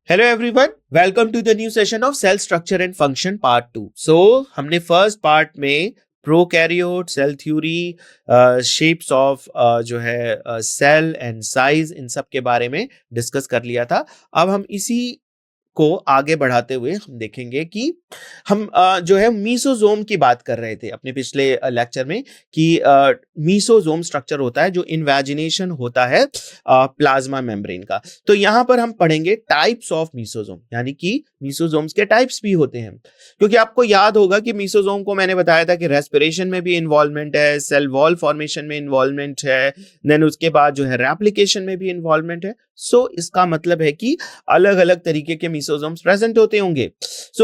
Hello everyone, welcome to the new session of cell structure and function part 2। हमने first part में prokaryote, cell theory, shapes of जो है cell and size, इन सब के बारे में डिस्कस कर लिया था। अब हम इसी को आगे बढ़ाते हुए हम देखेंगे कि हम जो है मीसोजोम की बात कर रहे थे अपने पिछले लेक्चर में कि मीसोजोम स्ट्रक्चर होता है जो इन्वेजिनेशन होता है प्लाज्मा मेम्ब्रेन का। तो यहां पर हम पढ़ेंगे टाइप्स ऑफ मीसोजोम, यानी कि मीसोजोम्स के टाइप्स भी होते हैं। क्योंकि आपको याद होगा कि मीसोजोम को मैंने बताया था कि रेस्पिरेशन में भी इन्वॉल्वमेंट है, सेल वॉल फॉर्मेशन में इन्वॉल्वमेंट है, देन उसके बाद जो है रेप्लिकेशन में भी इन्वॉल्वमेंट है। इसका मतलब है कि अलग अलग तरीके के मीसोजोम्स प्रेजेंट होते होंगे।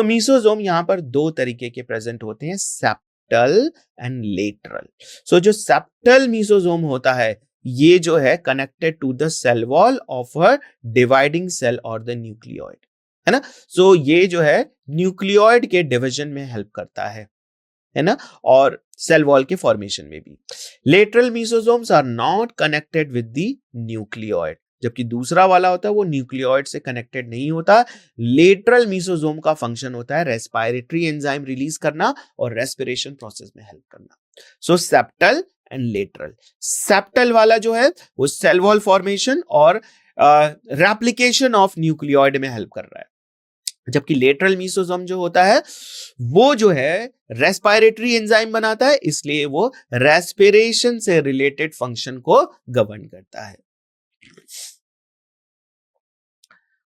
मीसोजोम यहां पर दो तरीके के प्रेजेंट होते हैं, सेप्टल एंड लेटरल। जो सेप्टल मीसोजोम होता है ये जो है connected to the cell wall of a dividing cell और द न्यूक्लियोइड, है ना। ये जो है न्यूक्लियोइड के डिवीजन में हेल्प करता है ना, और सेल वॉल के फॉर्मेशन में भी। Lateral mesosomes are not connected with the nucleoid, जबकि दूसरा वाला होता है वो न्यूक्लियोइड से कनेक्टेड नहीं होता। लेटरल मीसोजोम का फंक्शन होता है रेस्पिरेटरी एंजाइम रिलीज करना और रेस्पिरेशन प्रोसेस में हेल्प करना। Septal and lateral. सेप्टल वाला जो है वो सेल वॉल फॉर्मेशन और रेप्लिकेशन ऑफ न्यूक्लियोइड में हेल्प कर रहा है, जबकि लेटरल मीसोजोम जो होता है वो जो है रेस्पिरेटरी एंजाइम बनाता है, इसलिए वो रेस्पिरेशन से रिलेटेड फंक्शन को गवर्न करता है।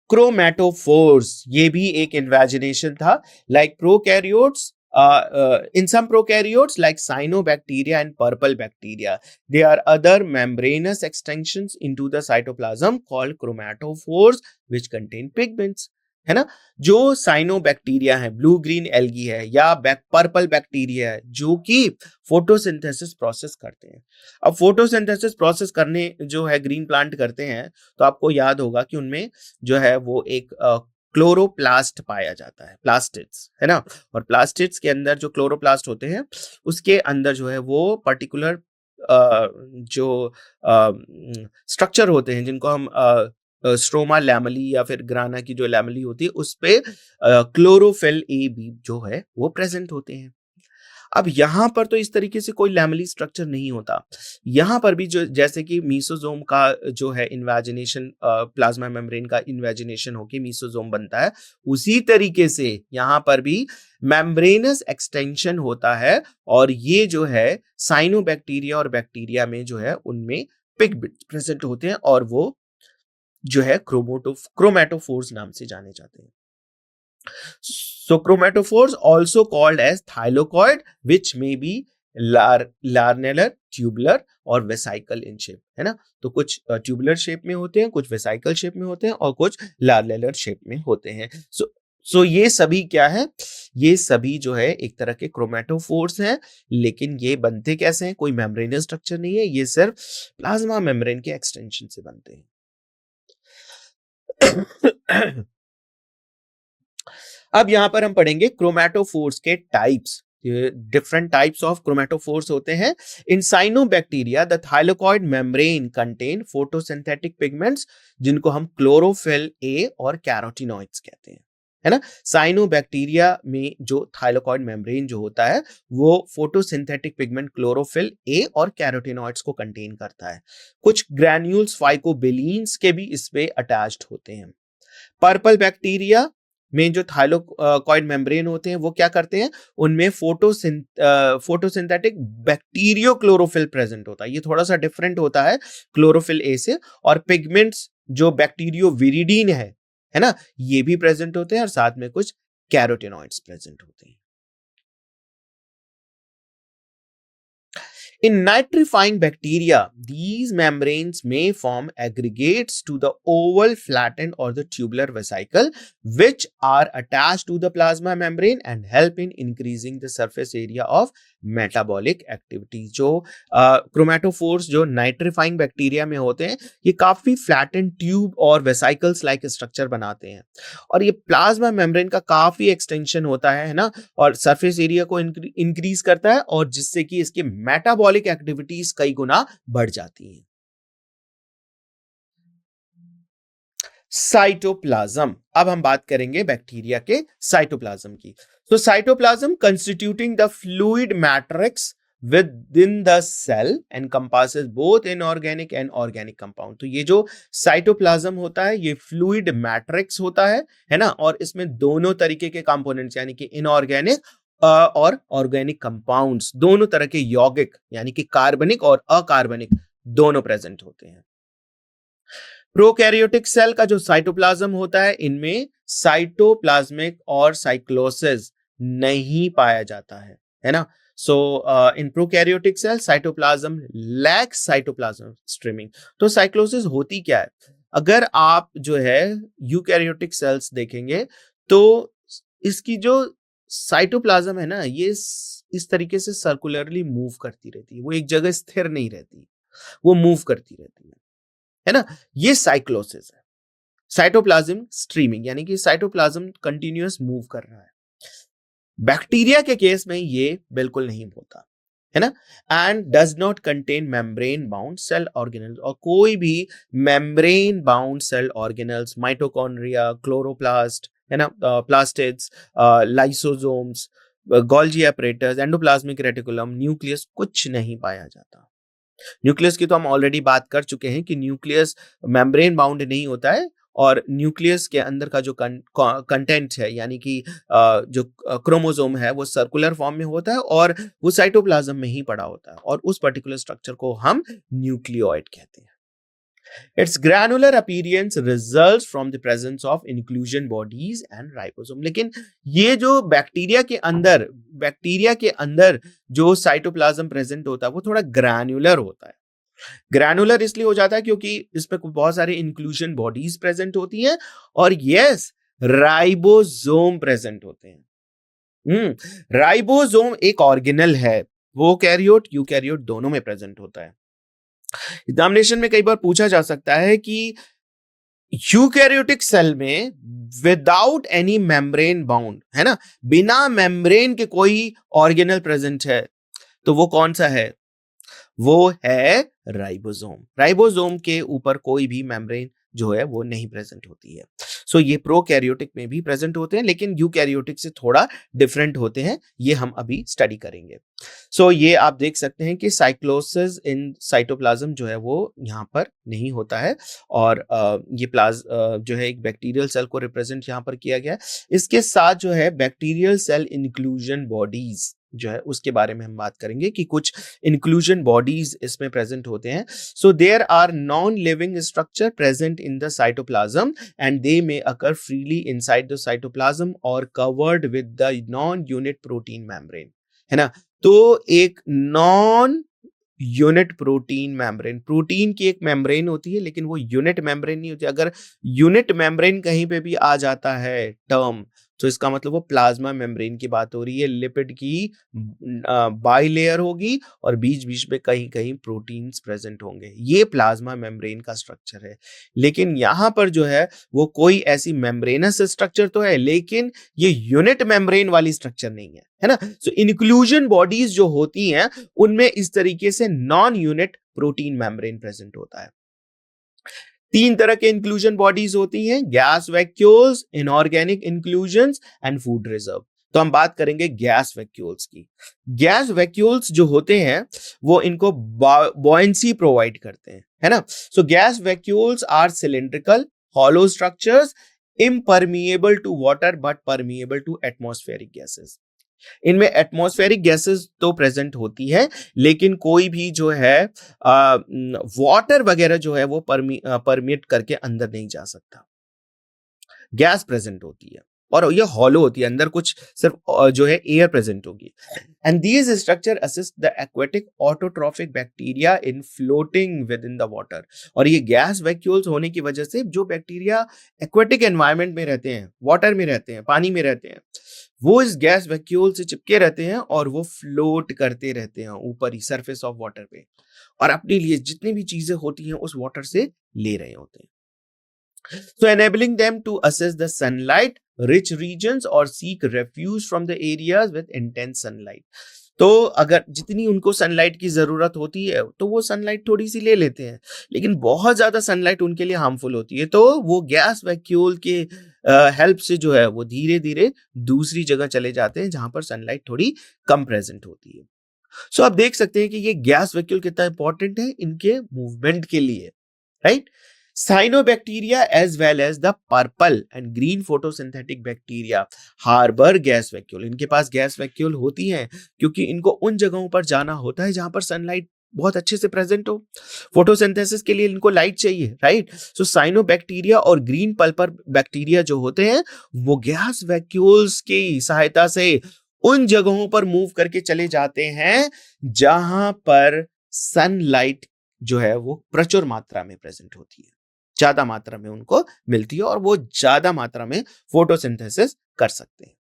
क्रोमैटोफोर्स, ये भी एक इन्वेजिनेशन था। Like prokaryotes, in some prokaryotes like cyanobacteria and purple bacteria, there are other membranous extensions into the cytoplasm called chromatophores which contain pigments, है ना। जो साइनोबैक्टीरिया है, ब्लू ग्रीन एल्गी है, या पर्पल बैक्टीरिया है जो कि फोटोसिंथेसिस प्रोसेस करते हैं। अब फोटोसिंथेसिस प्रोसेस करने जो है ग्रीन प्लांट करते हैं, तो आपको याद होगा कि उनमें जो है वो एक क्लोरोप्लास्ट पाया जाता है, प्लास्टिड्स, है ना। और प्लास्टिड्स के अंदर जो क्लोरोप्लास्ट होते हैं उसके अंदर जो है वो पर्टिकुलर जो स्ट्रक्चर होते हैं जिनको हम स्ट्रोमा लैमली या फिर ग्राना की जो लैमली होती है उस पे क्लोरोफिल ए बी जो है वो प्रेजेंट होते हैं। अब यहां पर तो इस तरीके से कोई लैमेली स्ट्रक्चर नहीं होता। यहां पर भी जो जैसे कि मीसोजोम का जो है इन्वेजिनेशन, प्लाज्मा मेम्ब्रेन का इन्वेजिनेशन होके मीसोजोम बनता है, उसी तरीके से यहां पर भी मेम्ब्रेनस एक्सटेंशन होता है, और ये जो है साइनोबैक्टीरिया और बैक्टीरिया में जो है उनमें पिगमेंट्स प्रेजेंट होते हैं, और वो जो है क्रोमैटोफोर्स नाम से जाने जाते हैं। Chromatophores also called as thylakoid, which may be larnellar, tubular और वेसाइकल इन शेप, है ना। तो कुछ ट्यूबुलर शेप में होते हैं, कुछ वेसाइकल शेप में होते हैं, और कुछ लार्नेलर शेप में होते हैं। ये सभी क्या है, ये सभी जो है एक तरह के क्रोमैटोफोर्स हैं, लेकिन ये बनते कैसे हैं, कोई मेम्ब्रेनस स्ट्रक्चर नहीं है, ये सिर्फ प्लाज्मा मेम्ब्रेन के एक्सटेंशन से बनते हैं। अब यहां पर हम पढ़ेंगे क्रोमैटोफोर्स के types. Different types of chromatophores होते हैं। In cyanobacteria the thylakoid membrane contain photosynthetic pigments, जिनको हम क्लोरोफिल ए और कैरोटीनॉइड्स कहते हैं, है ना। साइनोबैक्टीरिया में जो थाइलाकोइड मेम्ब्रेन जो होता है वो फोटोसिंथेटिक पिगमेंट क्लोरोफिल ए और कैरोटीनॉइड्स को कंटेन करता है। कुछ ग्रैन्यूल्स फाइकोबिलीन्स के भी इसमें अटैच्ड होते हैं। पर्पल बैक्टीरिया में जो थाइलाकोइड मेम्ब्रेन होते हैं वो क्या करते हैं, उनमें फोटोसिंथेटिक बैक्टीरियो क्लोरोफिल प्रेजेंट होता है। ये थोड़ा सा डिफरेंट होता है क्लोरोफिल ए से। और पिगमेंट्स जो बैक्टीरियो विरिडीन है ना, ये भी प्रेजेंट होते हैं, और साथ में कुछ कैरोटीनॉइड्स प्रेजेंट होते हैं। In nitrifying bacteria, these membranes may form aggregates to the oval, flattened, or the tubular vesicle, which are attached to the plasma membrane and help in increasing the surface area of metabolic activity। जो chromatophores जो nitrifying bacteria में होते हैं, ये काफी flattened tube और vesicles like structure बनाते हैं, और ये प्लाज्मा मेम्ब्रेन का काफी एक्सटेंशन होता है ना, और सरफेस एरिया को इंक्रीज करता है, और जिससे कि इसकी मेटाबॉलिक एक्टिविटीज कई गुना बढ़ जाती हैं। साइटोप्लाज्म। अब हम बात करेंगे बैक्टीरिया के साइटोप्लाज्म की। तो cytoplasm constituting the fluid matrix within the cell encompasses both inorganic and organic compound। तो ये जो साइटोप्लाज्म होता है ये फ्लूइड मैट्रिक्स होता है ना, और इसमें दोनों तरीके के कंपोनेंट्स यानी कि इनऑर्गेनिक और ऑर्गेनिक कंपाउंड्स, दोनों तरह के यौगिक यानी कि कार्बनिक और अकार्बनिक दोनों प्रेजेंट होते हैं। प्रोकैरियोटिक सेल का जो साइटोप्लाज्म होता है इनमें साइटोप्लाज्मिक और साइक्लोसिस नहीं पाया जाता है ना। So in prokaryotic cell cytoplasm lacks cytoplasm streaming. तो साइक्लोसिस होती क्या है? अगर आप जो है यूकैरियोटिक सेल्स देखेंगे तो इसकी जो साइटोप्लाज्म है ना ये इस तरीके से सर्कुलरली मूव करती रहती है, वो एक जगह स्थिर नहीं रहती, वो मूव करती रहती है ना। ये साइक्लोसिस है। साइटोप्लाज्म स्ट्रीमिंग यानी कि साइटोप्लाज्म कंटिन्यूअस मूव कर रहा है। बैक्टीरिया के केस में ये बिल्कुल नहीं होता है ना। And does not contain membrane bound cell organelles, और कोई भी membrane bound cell organelles, mitochondria, chloroplast है ना, plastids, lysosomes, Golgi apparatus, endoplasmic reticulum, nucleus कुछ नहीं पाया जाता। न्यूक्लियस की तो हम ऑलरेडी बात कर चुके हैं कि न्यूक्लियस मेम्ब्रेन बाउंड नहीं होता है, और न्यूक्लियस के अंदर का जो कंटेंट है यानी कि जो क्रोमोसोम है वो सर्कुलर फॉर्म में होता है और वो साइटोप्लाज्म में ही पड़ा होता है, और उस पर्टिकुलर स्ट्रक्चर को हम न्यूक्लियोइड कहते हैं। Its granular appearance results from the presence of inclusion bodies and ribosome। लेकिन ये जो बैक्टीरिया के अंदर जो साइटोप्लाज्म प्रेजेंट होता है वो थोड़ा ग्रैन्युलर होता है। ग्रैनुलर इसलिए हो जाता है क्योंकि इसमें बहुत सारे इंक्लूजन बॉडीज प्रेजेंट होती हैं, और यस राइबोसोम प्रेजेंट होते हैं। राइबोसोम एक ऑर्गेनल है, वो कैरियोट यूकैरियोट दोनों में प्रेजेंट होता है। एग्जामिनेशन में कई बार पूछा जा सकता है कि यूकैरियोटिक सेल में विदाउट एनी मेम्ब्रेन बाउंड है ना, बिना मेम्ब्रेन के कोई ऑर्गेनल प्रेजेंट है, तो वो कौन सा है? वो है राइबोसोम। राइबोसोम के ऊपर कोई भी मेम्ब्रेन जो है वो नहीं प्रेजेंट होती है। सो ये प्रोकैरियोटिक में भी प्रेजेंट होते हैं लेकिन यूकैरियोटिक से थोड़ा डिफरेंट होते हैं, ये हम अभी स्टडी करेंगे। सो ये आप देख सकते हैं कि साइक्लोसिस इन साइटोप्लाज्म जो है वो यहाँ पर नहीं होता है, और ये जो है एक बैक्टीरियल सेल को रिप्रेजेंट यहाँ पर किया गया है। इसके साथ जो है बैक्टीरियल सेल इंक्लूजन बॉडीज जो है उसके बारे में हम बात करेंगे कि कुछ इंक्लूजन बॉडीज इसमें प्रेजेंट होते हैं। So there are non living structure present in the cytoplasm and they may occur freely inside the cytoplasm और covered with the non unit protein membrane, है ना। तो एक non unit protein membrane, protein की एक membrane होती है लेकिन वो यूनिट मेम्ब्रेन नहीं होती। अगर यूनिट मेम्ब्रेन कहीं पे भी आ जाता है टर्म तो इसका मतलब वो प्लाज्मा मेम्ब्रेन की बात हो रही है। लिपिड की बाइलेयर होगी और बीच बीच में कहीं कहीं प्रोटीन्स प्रेजेंट होंगे, ये प्लाज्मा मेम्ब्रेन का स्ट्रक्चर है। लेकिन यहाँ पर जो है वो कोई ऐसी मेम्ब्रेनस स्ट्रक्चर तो है लेकिन ये यूनिट मेम्ब्रेन वाली स्ट्रक्चर नहीं है ना। सो इंक्लूजन बॉडीज जो होती हैं उनमें इस तरीके से non unit protein membrane present होता है। तीन तरह के इंक्लूजन बॉडीज होती हैं, gas vacuoles, inorganic inclusions and food reserve. तो हम बात करेंगे गैस वैक्यूल्स की। गैस वैक्यूल्स जो होते हैं वो इनको बॉयंसी प्रोवाइड करते हैं, है ना। So gas vacuoles are cylindrical hollow structures impermeable to water but permeable to atmospheric gases. इनमें एटमॉस्फेरिक गैसेस तो प्रेजेंट होती है लेकिन कोई भी जो है वाटर वगैरह जो है वो परमिट करके अंदर नहीं जा सकता। गैस प्रेजेंट होती है और ये हॉलो होती है, अंदर कुछ सिर्फ जो है एयर प्रेजेंट होगी। And these structure assist the aquatic autotrophic bacteria in floating with in the water. और ये गैस वैक्यूल्स होने की वजह से जो बैक्टीरिया एक्वेटिक एनवायरनमेंट में रहते हैं, वाटर में रहते हैं, पानी में रहते हैं, वो इस गैस वैक्यूल से चिपके रहते हैं और वो फ्लोट करते रहते हैं ऊपर ही सरफेस ऑफ वाटर पे, और अपने लिए जितनी भी चीजें होती हैं उस वाटर से ले रहे होते हैं। So enabling them to assess the sunlight rich regions or seek refuge from the areas with intense sunlight। तो अगर जितनी उनको सनलाइट की जरूरत होती है तो वो सनलाइट थोड़ी सी ले लेते हैं, लेकिन बहुत ज्यादा सनलाइट उनके लिए हार्मफुल होती है, तो वो गैस वैक्यूल के हेल्प से जो है वो धीरे धीरे दूसरी जगह चले जाते हैं जहां पर सनलाइट थोड़ी कम प्रेजेंट होती है। सो आप देख सकते हैं कि ये गैस वैक्यूल कितना इंपॉर्टेंट है इनके मूवमेंट के लिए, right. Cyanobacteria as well as the purple and green photosynthetic bacteria harbor gas vacuole। इनके पास गैस वैक्यूल होती है क्योंकि इनको उन जगहों पर जाना होता है जहां पर सनलाइट बहुत अच्छे से प्रेजेंट हो। फोटोसिंथेसिस के लिए इनको लाइट चाहिए, राइट। सो साइनोबैक्टीरिया और ग्रीन पल्पर बैक्टीरिया जो होते हैं वो गैस वैक्यूल्स की सहायता से उन जगहों पर मूव करके चले जाते हैं जहां पर सनलाइट जो है वो प्रचुर मात्रा में प्रेजेंट होती है, ज्यादा मात्रा में उनको मिलती है और वो ज्यादा मात्रा में फोटोसिंथेसिस कर सकते हैं।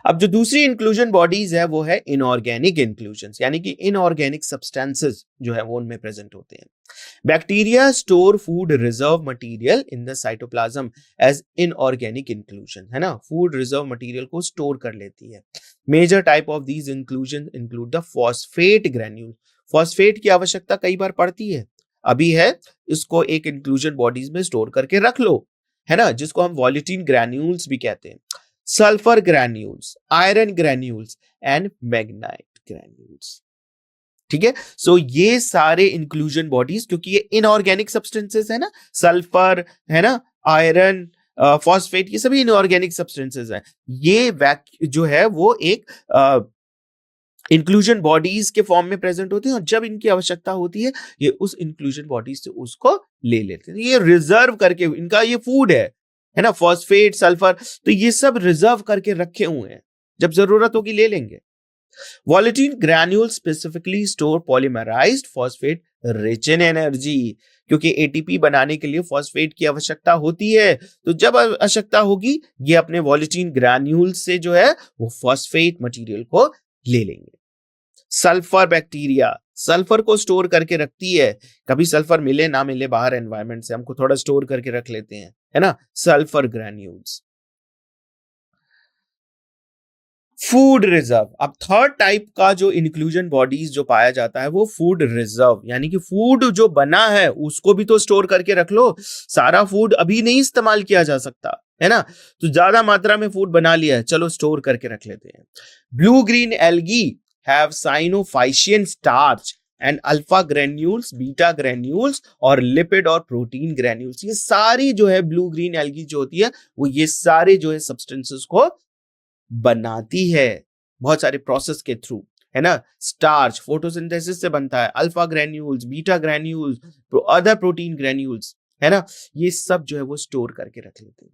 अब जो दूसरी इंक्लूजन बॉडीज है वो है इनऑर्गेनिक इंक्लूजन, यानी कि इनऑर्गेनिक सब्सटेंसेस जो है वो उनमें प्रेजेंट होते हैं। Bacteria store food reserve material in the cytoplasm as inorganic inclusion, है ना, फूड रिजर्व मटेरियल को स्टोर कर लेती है। Major type of these inclusion include the phosphate granule. Phosphate की आवश्यकता कई बार पड़ती है, अभी है, इसको एक इंक्लूजन बॉडीज में स्टोर करके रख लो, है ना, जिसको हम वॉलेटिन ग्रैन्यूल्स भी कहते हैं। Sulphur granules, iron granules and Magnite granules, ठीक है। सो ये सारे इंक्लूजन बॉडीज, क्योंकि ये इनऑर्गेनिक सब्सटेंसेस है ना, सल्फर है ना, आयरन, फॉस्फेट, ये सभी इनऑर्गेनिक सब्सटेंसेस हैं। ये जो है वो एक इंक्लूजन बॉडीज के फॉर्म में प्रेजेंट होते हैं और जब इनकी आवश्यकता होती है ये उस इंक्लूजन बॉडीज से उसको ले लेते हैं। ये रिजर्व करके, इनका ये फूड है ना, फॉस्फेट, सल्फर, तो ये सब रिजर्व करके रखे हुए हैं, जब जरूरत होगी ले लेंगे। Volutin granule specifically store polymerized phosphate rich in energy, क्योंकि एटीपी बनाने के लिए फॉस्फेट की आवश्यकता होती है, तो जब आवश्यकता होगी ये अपने वॉलेटिन ग्रैन्यूल से जो है वो फॉस्फेट मटेरियल को ले लेंगे। सल्फर बैक्टीरिया सल्फर को स्टोर करके रखती है, कभी सल्फर मिले ना मिले बाहर एनवायरनमेंट से, हमको थोड़ा स्टोर करके रख लेते हैं, है ना, सल्फर ग्रैन्यूल्स। फूड रिजर्व, अब थर्ड टाइप का जो इंक्लूजन बॉडीज जो पाया जाता है वो फूड रिजर्व, यानी कि फूड जो बना है उसको भी तो स्टोर करके रख लो, सारा फूड अभी नहीं इस्तेमाल किया जा सकता, है ना, तो ज्यादा मात्रा में फूड बना लिया है, चलो स्टोर करके रख लेते हैं। Blue green algae have cyanophycean starch and alpha granules, beta granules और लिपिड और प्रोटीन ग्रेन्यूल्स। ये सारी जो है ब्लू ग्रीन एल्गी जो होती है वो ये सारे जो है सब्सटेंसेस को बनाती है बहुत सारे प्रोसेस के थ्रू, है ना। स्टार्च फोटोसिंथेसिस से बनता है, alpha granules, beta granules, other protein granules, है ना, ये सब जो है वो स्टोर करके रख लेते हैं।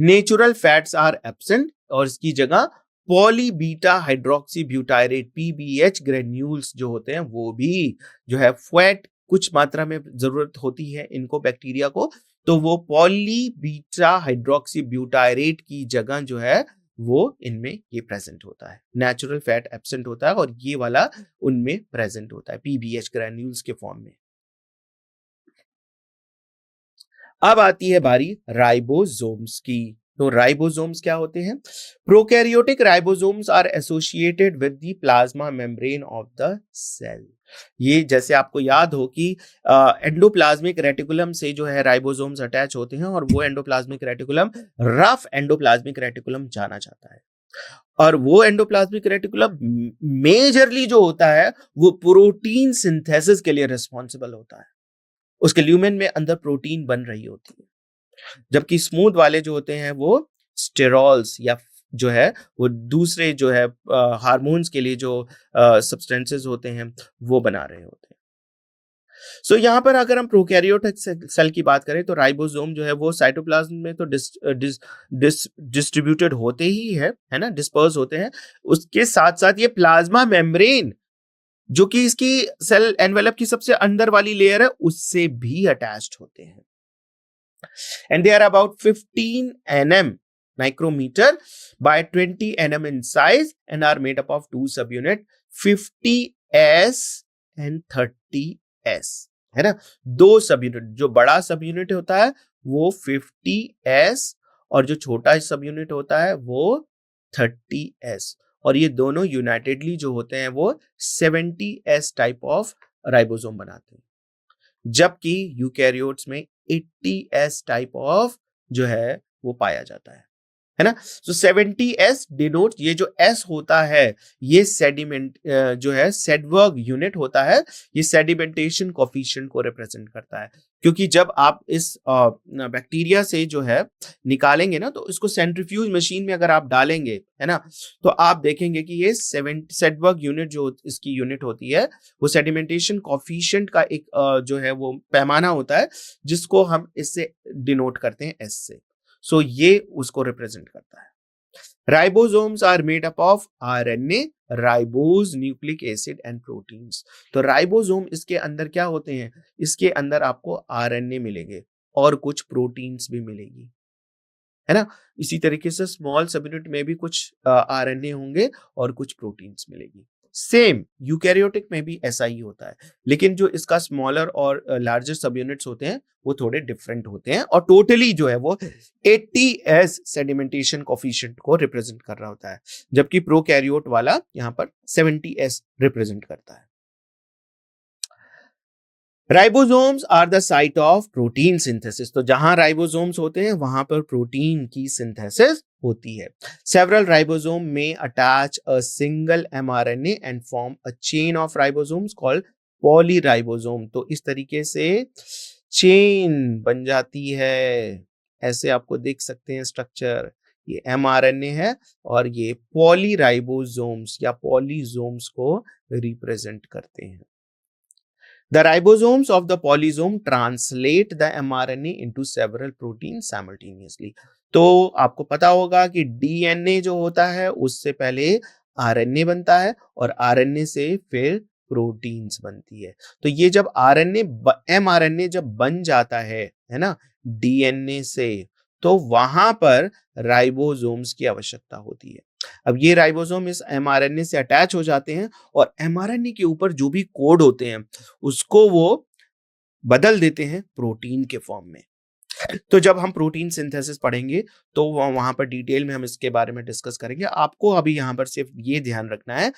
नेचुरल फैट्स आर एब्सेंट और इसकी जगह poly beta hydroxy butyrate PBH granules जो होते हैं वो भी जो है फैट कुछ मात्रा में जरूरत होती है इनको, बैक्टीरिया को, तो वो पॉली बीटा हाइड्रोक्सी ब्यूटायरेट की जगह जो है वो इनमें ये प्रेजेंट होता है। नेचुरल फैट एब्सेंट होता है और ये वाला उनमें प्रेजेंट होता है पीबीएच ग्रेन्यूल्स के फॉर्म में। अब आती है बारी राइबोसोम्स की। तो राइबोसोम्स क्या होते हैं? Prokaryotic ribosomes are associated with the plasma membrane of the cell. ये जैसे आपको याद हो कि एंडोप्लाज्मिक रेटिकुलम से जो है राइबोसोम्स अटैच होते हैं और वो endoplasmic reticulum rough endoplasmic reticulum जाना जाता है, और वो एंडोप्लाज्मिक रेटिकुलम मेजरली जो होता है वो प्रोटीन सिंथेसिस के लिए रिस्पॉन्सिबल होता है, उसके ल्यूमेन में अंदर प्रोटीन बन रही होती है, जबकि स्मूथ वाले जो होते हैं वो स्टेरॉल्स या जो है वो दूसरे जो है हार्मोन्स के लिए जो सब्सटेंसेस होते हैं वो बना रहे होते हैं। सो यहाँ पर अगर हम प्रोकैरियोटिक सेल की बात करें तो राइबोसोम जो है वो साइटोप्लाज्म में तो डिस्ट्रीब्यूटेड होते ही है ना, डिस्पर्स होते हैं, उसके साथ साथ ये प्लाज्मा मेम्ब्रेन जो कि इसकी सेल एनवेलप की सबसे अंदर वाली लेयर है उससे भी अटैच्ड होते हैं। And they are about 15 nm micrometer by 20 nm in size and are made up of two subunit 50s and 30s, है ना, दो सब यूनिट, जो बड़ा सब यूनिट होता है वो 50s और जो छोटा सब यूनिट होता है वो 30s, और ये दोनों यूनाइटेडली जो होते हैं वो 70s टाइप ऑफ राइबोसोम बनाते हैं, जबकि यूकैरियोट्स में 80s टाइप ऑफ जो है वो पाया जाता है ना। तो 70s डिनोट, ये जो S होता है ये सेडिमेंट जो है सेडबर्ग यूनिट होता है, ये सेडिमेंटेशन कोफिशिएंट को रिप्रेजेंट करता है, क्योंकि जब आप इस बैक्टीरिया से जो है निकालेंगे ना, तो इसको सेंट्रीफ्यूज मशीन में अगर आप डालेंगे, है ना, तो आप देखेंगे कि ये सेडबर्ग यूनिट जो इसकी यूनिट होती है वो सेडिमेंटेशन कोफिशिएंट का एक जो है वो पैमाना होता है, जिसको हम इससे डिनोट करते हैं S से। सो ये उसको रिप्रेजेंट करता है। Ribosomes are made up of RNA, ribose, nucleic acid and proteins. तो राइबोसोम इसके अंदर क्या होते हैं, इसके अंदर आपको आरएनए मिलेंगे और कुछ प्रोटीन्स भी मिलेगी, है ना। इसी तरीके से स्मॉल सब यूनिट में भी कुछ आरएनए होंगे और कुछ प्रोटीन्स मिलेगी। सेम यूकैरियोटिक में भी ऐसा ही होता है, लेकिन जो इसका स्मॉलर और लार्जर सब यूनिट्स होते हैं वो थोड़े डिफरेंट होते हैं, और टोटली जो है वो 80s सेडिमेंटेशन कोफिशिएंट को रिप्रेजेंट कर रहा होता है, जबकि प्रोकैरियोट वाला यहाँ पर 70s रिप्रेजेंट करता है। Ribosomes are the site of protein synthesis. तो जहां राइबोसोम्स होते हैं वहां पर प्रोटीन की सिंथेसिस होती है। सेवरल राइबोसोम में attach a single mRNA and form a chain of ribosomes called polyribosome. तो इस तरीके से चेन बन जाती है, ऐसे आपको देख सकते हैं स्ट्रक्चर, ये mRNA है और ये पॉलीराइबोसोम्स या पॉलीजोम्स को रिप्रेजेंट करते हैं। The ribosomes of the polysome translate the mRNA into several proteins simultaneously. तो आपको पता होगा कि डीएनए जो होता है उससे पहले आरएनए बनता है और आरएनए से फिर प्रोटीन्स बनती है। तो ये जब आरएनए एमआरएनए जब बन जाता है ना, डीएनए से, तो वहां पर राइबोसोम्स की आवश्यकता होती है। अब ये राइबोसोम इस एमआरएनए से अटैच हो जाते हैं और एमआरएनए के ऊपर जो भी कोड होते हैं उसको वो बदल देते हैं प्रोटीन के फॉर्म में। तो जब हम प्रोटीन सिंथेसिस पढ़ेंगे तो वहां पर डिटेल में हम इसके बारे में डिस्कस करेंगे। आपको अभी यहाँ पर सिर्फ ये ध्यान रखना है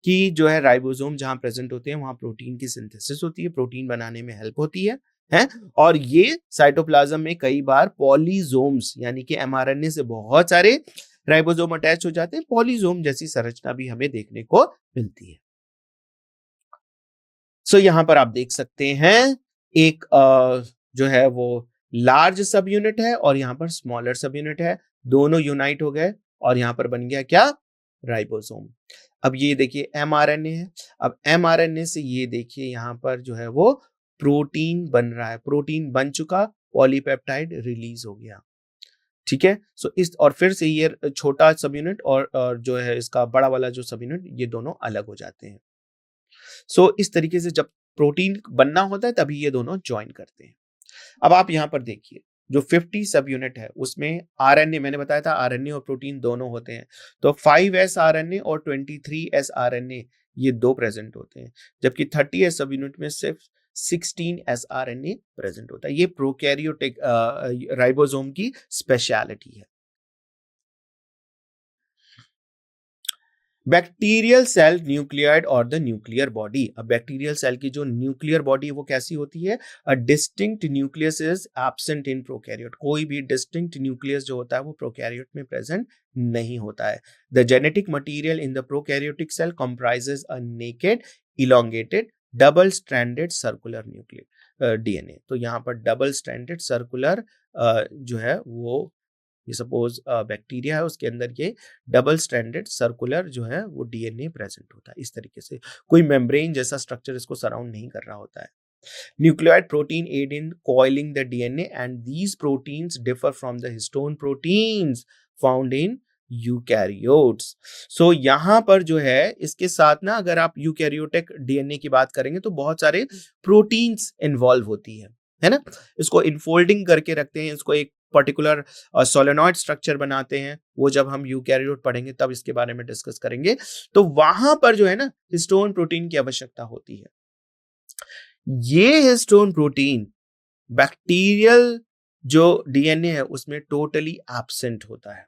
कि जो है राइबोसोम जहां प्रेजेंट होते हैं वहां प्रोटीन की सिंथेसिस होती है, प्रोटीन बनाने में हेल्प होती है, और ये साइटोप्लाज्म में कई बार पॉलीजोम्स यानी कि एमआरएनए से बहुत सारे राइबोसोम अटैच हो जाते हैं, पॉलीजोम जैसी संरचना भी हमें देखने को मिलती है। सो यहां पर आप देख सकते हैं एक जो है वो लार्ज सब यूनिट है और यहां पर स्मॉलर सब यूनिट है, दोनों यूनाइट हो गए और यहां पर बन गया क्या, राइबोसोम। अब ये देखिए एमआरएनए है, अब एमआरएनए से ये देखिए यहां पर जो है वो प्रोटीन बन रहा है, प्रोटीन बन चुका, पॉलीपेप्टाइड रिलीज हो गया, ठीक है। सो इस और फिर से ये छोटा सब यूनिट और जो है इसका बड़ा वाला जो सब यूनिट, ये दोनों अलग हो जाते हैं। सो इस तरीके से जब प्रोटीन बनना होता है तभी ये दोनों ज्वाइन करते हैं। अब आप यहां पर देखिए जो 50 सब यूनिट है उसमें आरएनए, मैंने बताया था आरएनए और प्रोटीन दोनों होते हैं, तो 5s आरएनए और 23s आरएनए ये दो प्रेजेंट होते हैं, जबकि 30s सब यूनिट में सिर्फ 16s आरएनए प्रेजेंट होता है। ये प्रोकैरियोटिक राइबोसोम की स्पेशलिटी है। बैक्टीरियल सेल न्यूक्लियड और द न्यूक्लियर बॉडी। अब बैक्टीरियल सेल की जो न्यूक्लियर बॉडी वो कैसी होती है, a distinct nucleus is absent in prokaryote. कोई भी डिस्टिंक्ट न्यूक्लियस जो होता है वो प्रोकैरियोट में प्रेजेंट नहीं होता है। The genetic material in the prokaryotic cell comprises a naked elongated double stranded circular nuclear DNA. तो यहाँ पर डबल स्ट्रैंडेड सर्कुलर जो है वो, ये सपोज बैक्टीरिया है उसके अंदर ये डबल स्ट्रैंडेड सर्कुलर जो है वो डीएनए प्रेजेंट होता है। इस तरीके से कोई मेम्ब्रेन जैसा स्ट्रक्चर इसको सराउंड नहीं कर रहा होता है। Nucleoid protein aid in coiling the DNA and these proteins differ from the histone proteins found in eukaryotes. सो यहां पर जो है इसके साथ ना अगर आप यूकैरियोटिक डीएनए की बात करेंगे तो बहुत सारे प्रोटीन्स इन्वॉल्व होती है ना। इसको इनफोल्डिंग करके रखते हैं, इसको एक पर्टिकुलर सोलेनॉइड स्ट्रक्चर बनाते हैं, वो जब हम यूकैरियोट पढ़ेंगे तब इसके बारे में डिस्कस करेंगे। तो वहां पर जो है ना हिस्टोन प्रोटीन की आवश्यकता होती है। ये हिस्टोन प्रोटीन बैक्टीरियल जो डीएनए है उसमें टोटली एब्सेंट होता है।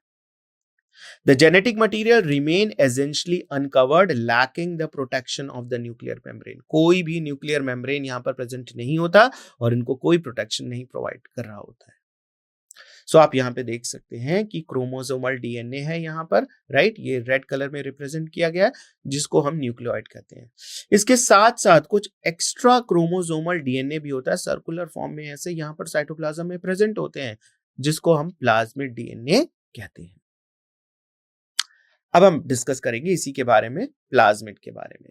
The genetic material remain essentially uncovered, lacking the protection of the nuclear membrane. कोई भी न्यूक्लियर मेम्ब्रेन यहाँ पर प्रेजेंट नहीं होता और इनको कोई प्रोटेक्शन नहीं प्रोवाइड कर रहा होता है. सो आप यहाँ पे देख सकते हैं कि क्रोमोसोमल डीएनए है यहाँ पर, राइट, ये रेड कलर में रिप्रेजेंट किया गया है जिसको हम न्यूक्लियोइड कहते हैं. इसके साथ साथ कुछ एक्स्ट्रा क्रोमोसोमल डीएनए भी होता है सर्कुलर फॉर्म में, ऐसे यहाँ पर साइटोप्लाज्म में प्रेजेंट होते हैं जिसको हम प्लाज्मिड डीएनए कहते हैं. अब हम डिस्कस करेंगे इसी के बारे में, प्लाज्मिड के बारे में.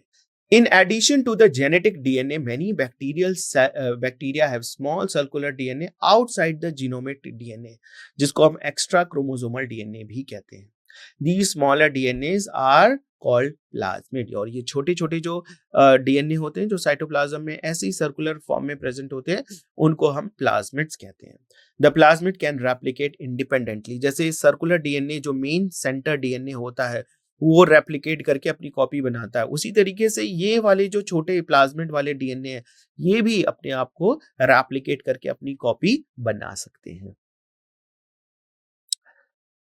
In addition to the genetic DNA, many bacteria have small circular DNA outside the genomic DNA, जिसको हम extra chromosomal DNA भी कहते हैं. These smaller DNAs are called plasmid. और ये छोटे छोटे जो DNA होते हैं जो साइटोप्लाज्म में ऐसे ही सर्कुलर फॉर्म में प्रेजेंट होते हैं, उनको हम प्लाज्मिड्स कहते हैं. The plasmid can replicate independently. जैसे सर्कुलर DNA जो मेन सेंटर DNA होता है वो रेप्लिकेट करके अपनी कॉपी बनाता है, उसी तरीके से ये वाले जो छोटे प्लाज्मिड वाले डीएनए है ये भी अपने आप को रेप्लिकेट करके अपनी कॉपी बना सकते हैं.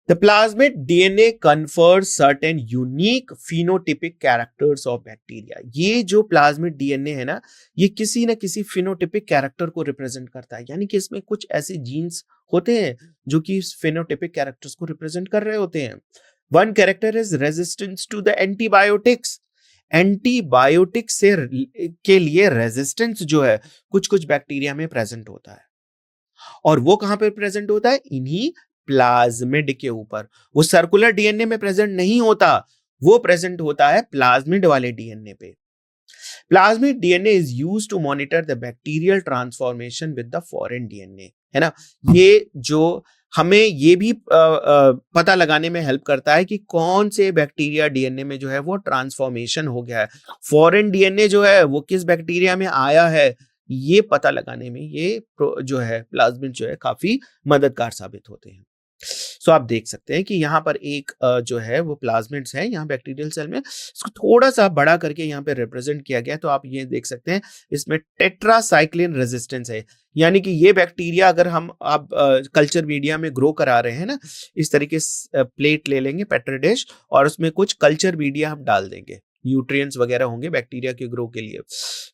The plasmid DNA confers certain unique phenotypic characters of bacteria. ये जो प्लाज्मिड डीएनए है ना, ये किसी न किसी फिनोटिपिक कैरेक्टर को रिप्रेजेंट करता है, यानी कि इसमें कुछ ऐसे जीन्स होते हैं जो कि इस फिनोटिपिक कैरेक्टर्स को रिप्रेजेंट कर रहे होते हैं. One character is resistance to the antibiotics. Antibiotics से के लिए रेजिस्टेंस जो है कुछ कुछ बैक्टीरिया में प्रेजेंट होता है, और वो कहां पे प्रेजेंट होता है? इन्हीं प्लाज्मिड के ऊपर. वो सर्कुलर डीएनए में प्रेजेंट नहीं होता, वो प्रेजेंट होता है प्लाज्मिड वाले डीएनए पे. Plasmid DNA is used to monitor the bacterial transformation with the foreign DNA, है ना. ये जो हमें ये भी पता लगाने में हेल्प करता है कि कौन से बैक्टीरिया डीएनए में जो है वो ट्रांसफॉर्मेशन हो गया है, फॉरेन डीएनए जो है वो किस बैक्टीरिया में आया है, ये पता लगाने में ये जो है प्लाज्मिड जो है काफी मददगार साबित होते हैं. सो आप देख सकते हैं कि यहाँ पर एक जो है वो प्लाज्मिड्स है यहाँ बैक्टीरियल सेल में, इसको थोड़ा सा बड़ा करके यहाँ पे रिप्रेजेंट किया गया है. तो आप ये देख सकते हैं इसमें टेट्रासाइक्लिन रेजिस्टेंस है, यानी कि ये बैक्टीरिया अगर हम आप कल्चर मीडिया में ग्रो करा रहे हैं ना, इस तरीके से प्लेट ले लेंगे पेट्री डिश और उसमें कुछ कल्चर मीडिया हम डाल देंगे, न्यूट्रिएंट्स वगैरह होंगे बैक्टीरिया के ग्रो के लिए.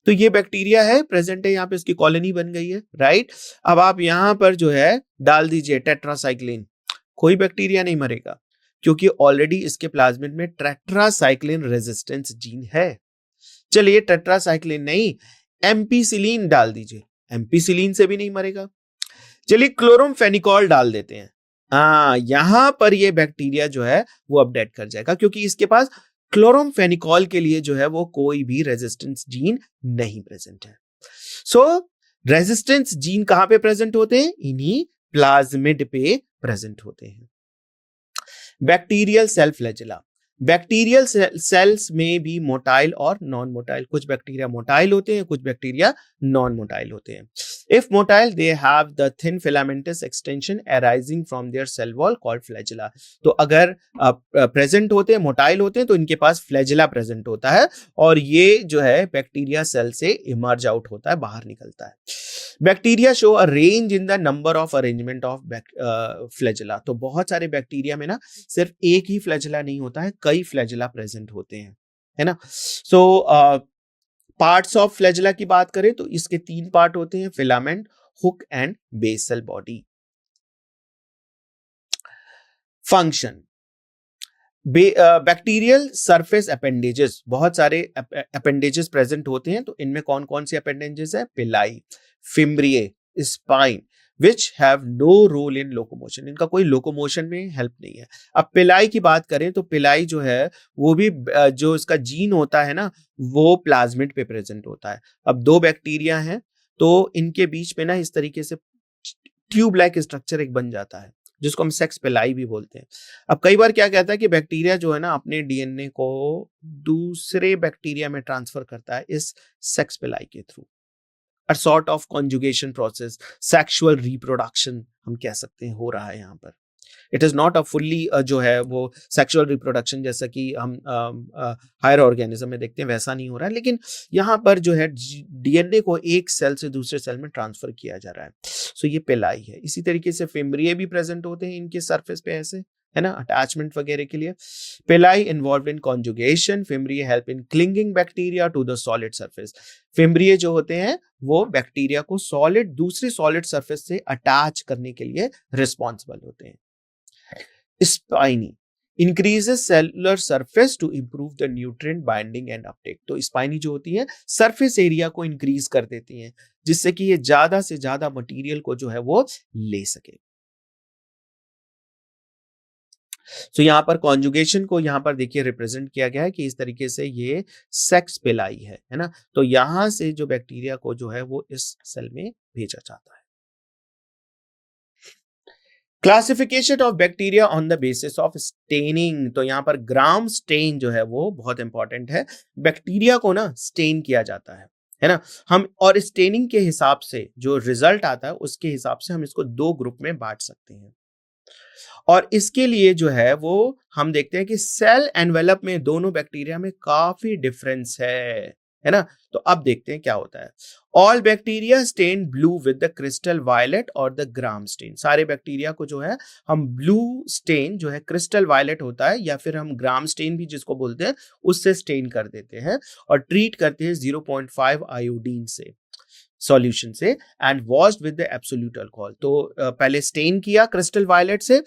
तो ये बैक्टीरिया है प्रेजेंट है यहाँ पे, इसकी कॉलोनी बन गई है, राइट. अब आप यहाँ पर जो है डाल दीजिए टेट्रासाइक्लिन, कोई बैक्टीरिया नहीं मरेगा क्योंकि ऑलरेडी इसके प्लाज्मिड में टेट्रासाइक्लिन रेजिस्टेंस जीन है. चलिए टेट्रासाइक्लिन नहीं, एम्पीसिलिन डाल दीजिए, एम्पीसिलिन से भी नहीं मरेगा. चलिए क्लोरोमफेनिकॉल डाल देते हैं, यहां पर ये बैक्टीरिया जो है वो अपडेट कर जाएगा क्योंकि इसके पास क्लोरोमफेनिकॉल के लिए जो है वो कोई भी रेजिस्टेंस जीन नहीं प्रेजेंट है. सो रेजिस्टेंस जीन कहां पे प्रेजेंट होते हैं? इन्हीं प्लाज्मिड पे प्रेजेंट होते हैं. Bacterial cell flagella. Bacterial cells में भी मोटाइल और नॉन मोटाइल, कुछ बैक्टीरिया मोटाइल होते हैं, कुछ बैक्टीरिया नॉन मोटाइल होते हैं. If motile, they have the thin filamentous extension arising from their cell wall called flagella. तो अगर प्रेजेंट होते हैं, मोटाइल होते हैं, तो इनके पास फ्लैजेला प्रेजेंट होता है और ये जो है बैक्टीरिया सेल से इमर्ज आउट होता है, बाहर निकलता है. Bacteria show a range in the number of arrangement of flagella. तो बहुत सारे बैक्टीरिया में ना सिर्फ एक ही फ्लैजेला नहीं होता है, कई फ्लैजेला प्रेजेंट होते हैं, है ना. सो पार्ट्स ऑफ फ्लैजेला की बात करें तो इसके 3 पार्ट होते हैं, filament, hook and basal body. Function. Bacterial surface appendages, बहुत सारे अपेंडेजेस प्रेजेंट होते हैं. तो इनमें कौन कौन से अपेंडेजेस है? पिलाई, fimbriae, spine, which have no role in locomotion. इनका कोई लोकोमोशन में हेल्प नहीं है. अब पिलाई की बात करें तो पिलाई जो है वो भी जो इसका जीन होता है ना वो प्लाज्मिड पे प्रेजेंट होता है. अब 2 बैक्टीरिया हैं तो इनके बीच में ना इस तरीके से ट्यूब लाइक स्ट्रक्चर एक बन जाता है जिसको हम सेक्स पिलाई भी बोलते हैं. अब कई बार क्या कहता है कि बैक्टीरिया जो है ना अपने डीएनए को दूसरे बैक्टीरिया में ट्रांसफर करता है इस सेक्स पिलाई के through. A sort of conjugation process, sexual reproduction हम कह सकते हैं हो रहा है यहाँ पर. It is not a fully जो है वो sexual reproduction जैसा कि हम higher organism में देखते हैं वैसा नहीं हो रहा है, लेकिन यहाँ पर जो है डीएनए को एक सेल से दूसरे सेल में ट्रांसफर किया जा रहा है. सो ये पिलाई है. इसी तरीके से फिम्ब्रिए भी प्रेजेंट होते हैं इनके सरफेस पे ऐसे, है ना, अटैचमेंट वगैरह के लिए। Pili involve in conjugation, fimbriae help in clinging bacteria to the solid surface. Fimbriae जो होते हैं वो बैक्टीरिया को सॉलिड दूसरे सॉलिड सरफेस से अटैच करने के लिए रिस्पॉन्सिबल होते हैं। Spiny increases cellular surface to improve the nutrient binding and uptake. तो स्पाइनी जो होती है सरफेस एरिया को इंक्रीज कर देती हैं जिससे कि ये ज्यादा से ज्यादा मटेरियल को जो है वो ले सके। तो यहाँ पर कॉन्जुगेशन को यहाँ पर देखिए रिप्रेजेंट किया गया है कि इस तरीके से ये सेक्स पिलाई है ना। तो यहां से जो बैक्टीरिया को जो है वो इस सेल में भेजा जाता है। Classification of bacteria on the basis of staining. तो यहाँ पर ग्राम स्टेन जो है वो बहुत इंपॉर्टेंट है। बैक्टीरिया को ना स्टेन किया जाता है ना। हम और स्टेनिंग के हिसाब से जो रिजल्ट आता है उसके हिसाब से हम इसको दो ग्रुप में बांट सकते हैं। और इसके लिए जो है वो हम देखते हैं कि सेल एनवेलप में दोनों बैक्टीरिया में काफी डिफरेंस है ना। तो अब देखते हैं क्या होता है। All bacteria stain blue with the crystal violet और द ग्राम स्टेन। सारे बैक्टीरिया को जो है हम ब्लू स्टेन जो है क्रिस्टल वायलेट होता है या फिर हम ग्राम स्टेन भी जिसको बोलते हैं उससे स्टेन कर देते हैं और ट्रीट करते हैं 0.5 आयोडीन से सॉल्यूशन से and washed with the absolute alcohol. तो पहले स्टेन किया क्रिस्टल वायलेट से,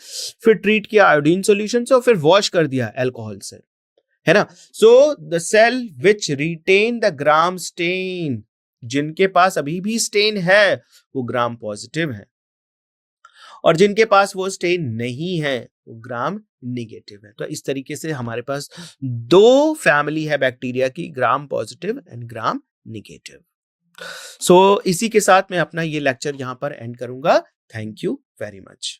फिर ट्रीट किया आयोडीन सॉल्यूशन से और फिर वॉश कर दिया अल्कोहल से, है ना। So the cell which retain the gram stain, जिनके पास अभी भी स्टेन है वो ग्राम पॉजिटिव है और जिनके पास वो स्टेन नहीं है वो ग्राम निगेटिव है। तो इस तरीके से हमारे पास दो फैमिली है बैक्टीरिया की, gram positive and gram negative. सो इसी के साथ मैं अपना ये लेक्चर यहां पर एंड करूंगा। Thank you very much.